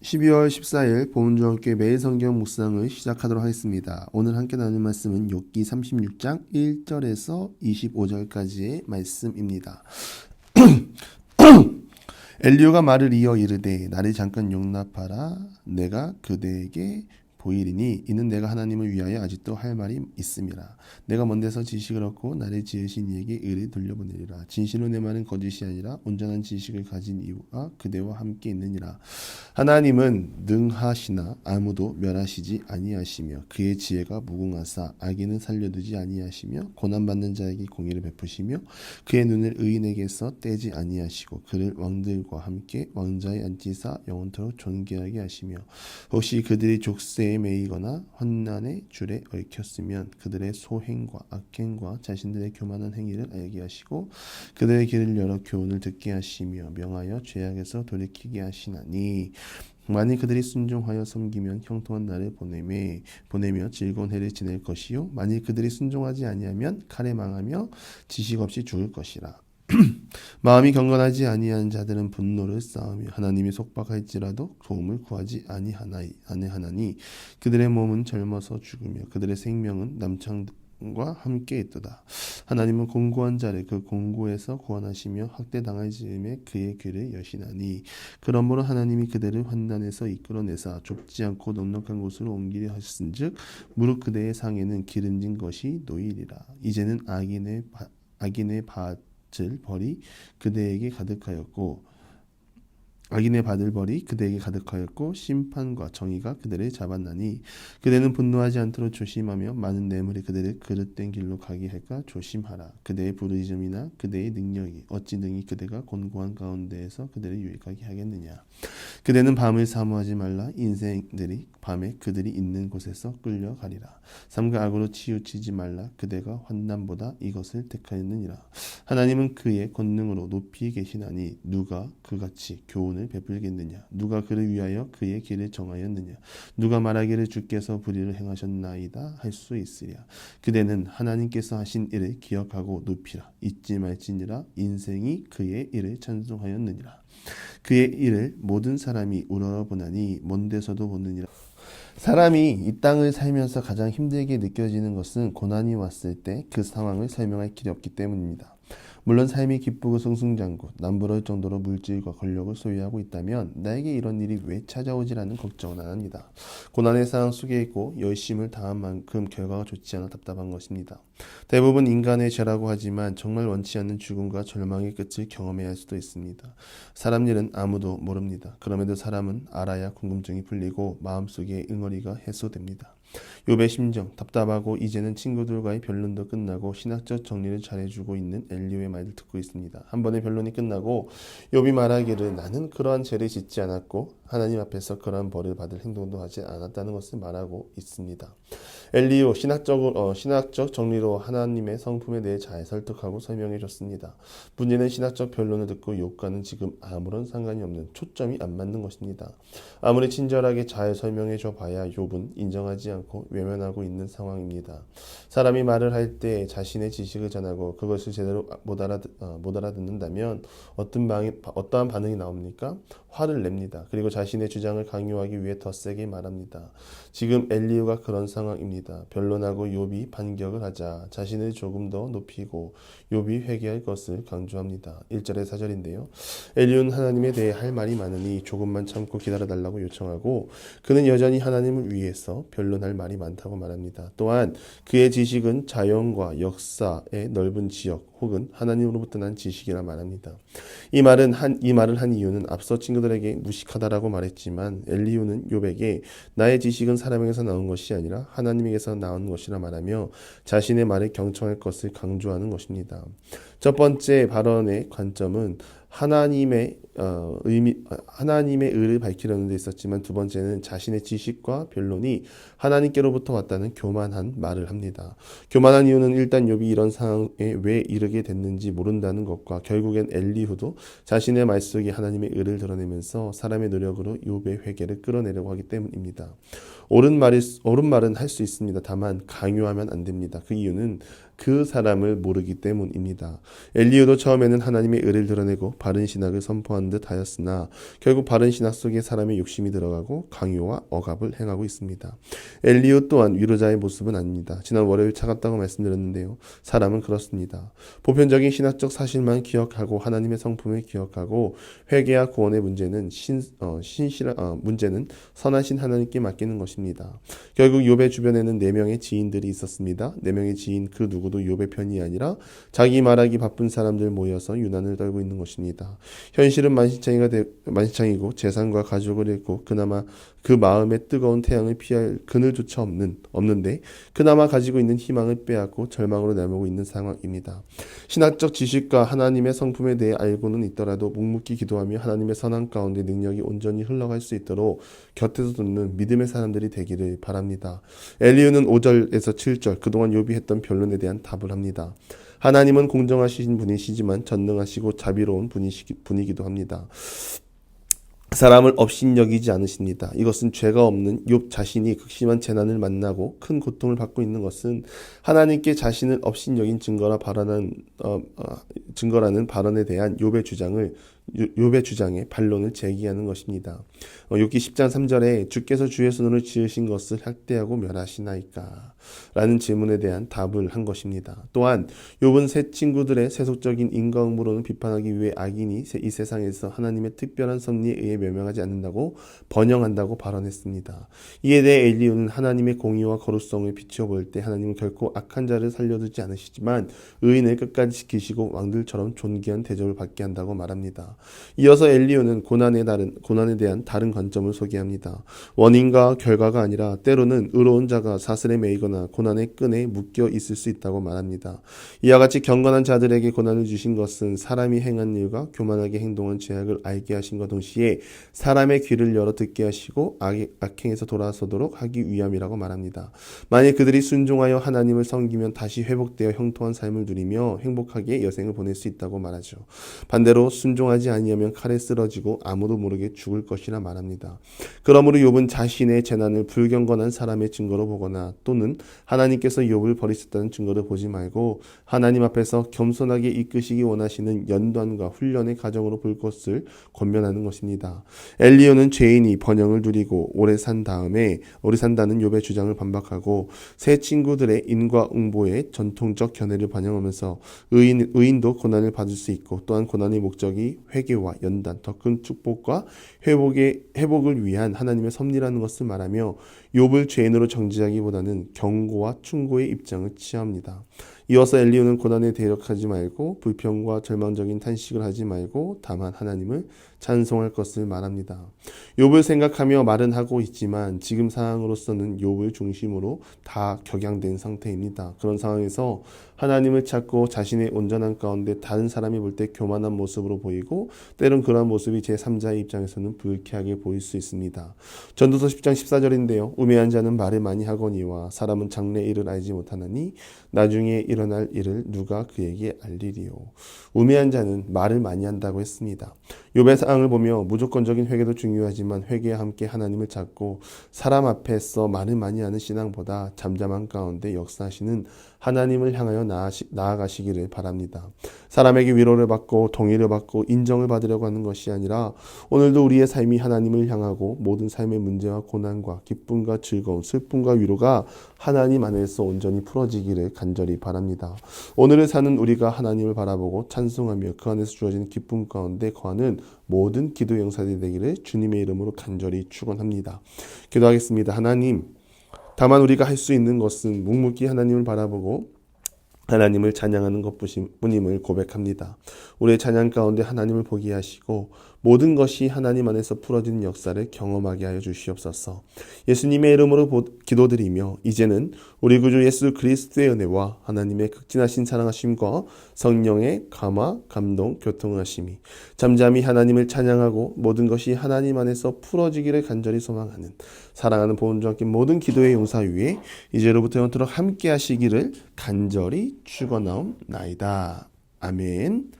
12월 14일 보문중학교의 매일 성경 묵상을 시작하도록 하겠습니다. 오늘 함께 나눌 말씀은 욥기 36장 1절에서 25절까지의 말씀입니다. 엘리후가 말을 이어 이르되 나를 잠깐 용납하라. 내가 그대에게 보이리니 이는 내가 하나님을 위하여 아직도 할 말이 있음이라. 내가 먼 데서 지식을 얻고 나를 지으신 이에게 의를 돌려보내리라. 진실로 내 말은 거짓이 아니라 온전한 지식을 가진 이유가 그대와 함께 있느니라. 하나님은 능하시나 아무도 멸하시지 아니하시며 그의 지혜가 무궁하사 악인은 살려두지 아니하시며 고난받는 자에게 공의를 베푸시며 그의 눈을 의인에게서 떼지 아니하시고 그를 왕들과 함께 왕자에 앉히사 영원토록 존귀하게 하시며 혹시 그들이 족쇄에 매이거나 환난의 줄에 얽혔으면 그들의 소행과 악행과 자신들의 교만한 행위를 알게 하시고 그들의 길을 열어 교훈을 듣게 하시며 명하여 죄악에서 돌이키게 하시나니 만일 그들이 순종하여 섬기면 형통한 날을 보내며 즐거운 해를 지낼 것이요 만일 그들이 순종하지 아니하면 칼에 망하며 지식 없이 죽을 것이라. 마음이 경건하지 아니한 자들은 분노를 쌓으며 하나님이 속박할지라도 도움을 구하지 아니하나니 그들의 몸은 젊어서 죽으며 그들의 생명은 남창과 함께 있도다. 하나님은 공고한 자를 그 공고에서 구원하시며 학대당할 즈음에 그의 귀를 여시나니 그러므로 하나님이 그들을 환난에서 이끌어내사 좁지 않고 넉넉한 곳으로 옮기려 하셨은즉 무릇 그대의 상에는 기름진 것이 놓이리라. 이제는 악인의 밭을 벌이 그대에게 가득하였고 악인의 받을 벌이 그대에게 가득하였고 심판과 정의가 그들을 잡았나니 그대는 분노하지 않도록 조심하며 많은 뇌물이 그대를 그릇된 길로 가게 할까 조심하라. 그대의 부르짖음이나 그대의 능력이 어찌 능히 그대가 곤고한 가운데에서 그대를 유익하게 하겠느냐. 그대는 밤을 사모하지 말라. 인생들이 밤에 그들이 있는 곳에서 끌려가리라. 삼가 악으로 치우치지 말라. 그대가 환난보다 이것을 택하였느니라. 하나님은 그의 권능으로 높이 계시나니 누가 그같이 교훈을 베풀겠느냐. 누가 그를 위하여 그의 길을 정하였느냐. 누가 말하기를 주께서 불의를 행하셨나이다 할 수 있으랴. 그대는 하나님께서 하신 일을 기억하고 높이라. 잊지 말지니라. 인생이 그의 일을 찬송하였느니라. 그의 일을 모든 사람이 우러러보나니 먼 데서도 보느니라. 사람이 이 땅을 살면서 가장 힘들게 느껴지는 것은 고난이 왔을 때 그 상황을 설명할 길이 없기 때문입니다. 물론 삶이 기쁘고 승승장구 남부러울 정도로 물질과 권력을 소유하고 있다면 나에게 이런 일이 왜 찾아오지라는 걱정은 안 합니다. 고난의 상황 속에 있고 열심을 다한 만큼 결과가 좋지 않아 답답한 것입니다. 대부분 인간의 죄라고 하지만 정말 원치 않는 죽음과 절망의 끝을 경험해야 할 수도 있습니다. 사람 일은 아무도 모릅니다. 그럼에도 사람은 알아야 궁금증이 풀리고 마음속의 응어리가 해소됩니다. 욥의 심정, 답답하고 이제는 친구들과의 변론도 끝나고 신학적 정리를 잘해주고 있는 엘리후의 말을 듣고 있습니다. 한 번의 변론이 끝나고 욥이 말하기를 나는 그러한 죄를 짓지 않았고 하나님 앞에서 그러한 벌을 받을 행동도 하지 않았다는 것을 말하고 있습니다. 엘리후 신학적 정리로 하나님의 성품에 대해 잘 설득하고 설명해 줬습니다. 문제는 신학적 변론을 듣고 욥과는 지금 아무런 상관이 없는 초점이 안 맞는 것입니다. 아무리 친절하게 잘 설명해 줘 봐야 욥은 인정하지 않고 외면하고 있는 상황입니다. 사람이 말을 할 때 자신의 지식을 전하고 그것을 제대로 못 알아듣는다면 어떠한 반응이 나옵니까? 화를 냅니다. 그리고 자신의 주장을 강요하기 위해 더 세게 말합니다. 지금 엘리후가 그런 상황입니다. 변론하고 욥이 반격을 하자 자신을 조금 더 높이고 욥이 회개할 것을 강조합니다. 1절의 4절인데요. 엘리후는 하나님에 대해 할 말이 많으니 조금만 참고 기다려달라고 요청하고 그는 여전히 하나님을 위해서 변론할 말이 많다고 말합니다. 또한 그의 지식은 자연과 역사의 넓은 지역 혹은 하나님으로부터 난 지식이라 말합니다. 이 말을 한 이유는 앞서 친구들에게 무식하다라고 말했지만 엘리후는 욥에게 나의 지식은 사람에게서 나온 것이 아니라 하나님에게서 나온 것이라 말하며 자신의 말에 경청할 것을 강조하는 것입니다. 첫 번째 발언의 관점은 하나님의 의를 밝히려는 데 있었지만 두 번째는 자신의 지식과 변론이 하나님께로부터 왔다는 교만한 말을 합니다. 교만한 이유는 일단 욥이 이런 상황에 왜 이르게 됐는지 모른다는 것과 결국엔 엘리후도 자신의 말 속에 하나님의 의를 드러내면서 사람의 노력으로 욥의 회개를 끌어내려고 하기 때문입니다. 옳은 말은 할 수 있습니다. 다만 강요하면 안 됩니다. 그 이유는 그 사람을 모르기 때문입니다. 엘리야도 처음에는 하나님의 의를 드러내고 바른 신학을 선포한 듯 하였으나 결국 바른 신학 속에 사람의 욕심이 들어가고 강요와 억압을 행하고 있습니다. 엘리야 또한 위로자의 모습은 아닙니다. 지난 월요일 차갑다고 말씀드렸는데요. 사람은 그렇습니다. 보편적인 신학적 사실만 기억하고 하나님의 성품을 기억하고 회개와 구원의 문제는 문제는 선하신 하나님께 맡기는 것입니다. 결국 욥의 주변에는 4명의 지인들이 있었습니다. 4명의 지인 그 누구도 욥의 편이 아니라 자기 말하기 바쁜 사람들 모여서 유난을 떨고 있는 것입니다. 현실은 만신창이고 재산과 가족을 잃고 그나마 그 마음의 뜨거운 태양을 피할 그늘조차 없는데 그나마 가지고 있는 희망을 빼앗고 절망으로 내몰고 있는 상황입니다. 신학적 지식과 하나님의 성품에 대해 알고는 있더라도 묵묵히 기도하며 하나님의 선한 가운데 능력이 온전히 흘러갈 수 있도록 곁에서 돕는 믿음의 사람들이 되기를 바랍니다. 엘리야는 5절에서 7절 그동안 욥이 했던 변론에 대한 답을 합니다. 하나님은 공정하신 분이시지만 전능하시고 자비로운 분이기도 합니다. 사람을 업신여기지 않으십니다. 이것은 죄가 없는 욥 자신이 극심한 재난을 만나고 큰 고통을 받고 있는 것은 하나님께 자신을 업신여긴 증거라는 발언에 대한 욥의 주장에 반론을 제기하는 것입니다. 욥기 10장 3절에 주께서 주의 손으로 지으신 것을 학대하고 멸하시나이까? 라는 질문에 대한 답을 한 것입니다. 또한 욥은 새 친구들의 세속적인 인과응보론을 비판하기 위해 악인이 이 세상에서 하나님의 특별한 섭리에 의해 멸망하지 않는다고 번영한다고 발언했습니다. 이에 대해 엘리야는 하나님의 공의와 거룩성을 비추어 볼 때 하나님은 결코 악한 자를 살려두지 않으시지만 의인을 끝까지 지키시고 왕들처럼 존귀한 대접을 받게 한다고 말합니다. 이어서 엘리야는 고난에 대한 다른 관점을 소개합니다. 원인과 결과가 아니라 때로는 의로운 자가 사슬에 매이거나 고난의 끈에 묶여 있을 수 있다고 말합니다. 이와 같이 경건한 자들에게 고난을 주신 것은 사람이 행한 일과 교만하게 행동한 죄악을 알게 하신과 동시에 사람의 귀를 열어 듣게 하시고 악행에서 돌아서도록 하기 위함이라고 말합니다. 만일 그들이 순종하여 하나님을 섬기면 다시 회복되어 형통한 삶을 누리며 행복하게 여생을 보낼 수 있다고 말하죠. 반대로 순종하지 아니하면 칼에 쓰러지고 아무도 모르게 죽을 것이라 말합니다. 그러므로 욥은 자신의 재난을 불경건한 사람의 증거로 보거나 또는 하나님께서 욥을 버리셨다는 증거를 보지 말고 하나님 앞에서 겸손하게 이끄시기 원하시는 연단과 훈련의 과정으로 볼 것을 권면하는 것입니다. 엘리야는 죄인이 번영을 누리고 오래 산다는 욥의 주장을 반박하고 새 친구들의 인과응보의 전통적 견해를 반영하면서 의인도 고난을 받을 수 있고 또한 고난의 목적이 회개와 연단, 더 큰 축복과 회복을 위한 하나님의 섭리라는 것을 말하며 욥을 죄인으로 정죄하기보다는 경고와 충고의 입장을 취합니다. 이어서 엘리야는 고난에 대적하지 말고 불평과 절망적인 탄식을 하지 말고 다만 하나님을 찬송할 것을 말합니다. 욥을 생각하며 말은 하고 있지만 지금 상황으로서는 욥을 중심으로 다 격양된 상태입니다. 그런 상황에서 하나님을 찾고 자신의 온전한 가운데 다른 사람이 볼 때 교만한 모습으로 보이고 때론 그러한 모습이 제3자의 입장에서는 불쾌하게 보일 수 있습니다. 전도서 10장 14절인데요. 우매한 자는 말을 많이 하거니와 사람은 장래 일을 알지 못하나니 나중에 일어날 일을 누가 그에게 알리리요. 우매한 자는 말을 많이 한다고 했습니다. 욥의 상황을 보며 무조건적인 회개도 중요하지만 회개와 함께 하나님을 찾고 사람 앞에서 말을 많이 하는 신앙보다 잠잠한 가운데 역사하시는 하나님을 향하여 나아가시기를 바랍니다. 사람에게 위로를 받고 동의를 받고 인정을 받으려고 하는 것이 아니라 오늘도 우리의 삶이 하나님을 향하고 모든 삶의 문제와 고난과 기쁨과 즐거움, 슬픔과 위로가 하나님 안에서 온전히 풀어지기를 간절히 바랍니다. 오늘을 사는 우리가 하나님을 바라보고 찬송하며 그 안에서 주어지는 기쁨 가운데 거하는 모든 기도 영사들이 되기를 주님의 이름으로 간절히 축원합니다. 기도하겠습니다. 하나님, 다만 우리가 할 수 있는 것은 묵묵히 하나님을 바라보고 하나님을 찬양하는 것뿐임을 고백합니다. 우리의 찬양 가운데 하나님을 보게 하시고 모든 것이 하나님 안에서 풀어지는 역사를 경험하게 하여 주시옵소서. 예수님의 이름으로 기도드리며 이제는 우리 구주 예수 그리스도의 은혜와 하나님의 극진하신 사랑하심과 성령의 감화, 감동, 교통하심이 잠잠히 하나님을 찬양하고 모든 것이 하나님 안에서 풀어지기를 간절히 소망하는 사랑하는 보온주와 함께 모든 기도의 용사 위에 이제로부터 영원토록 함께 하시기를 간절히 축원하옵나이다. 아멘.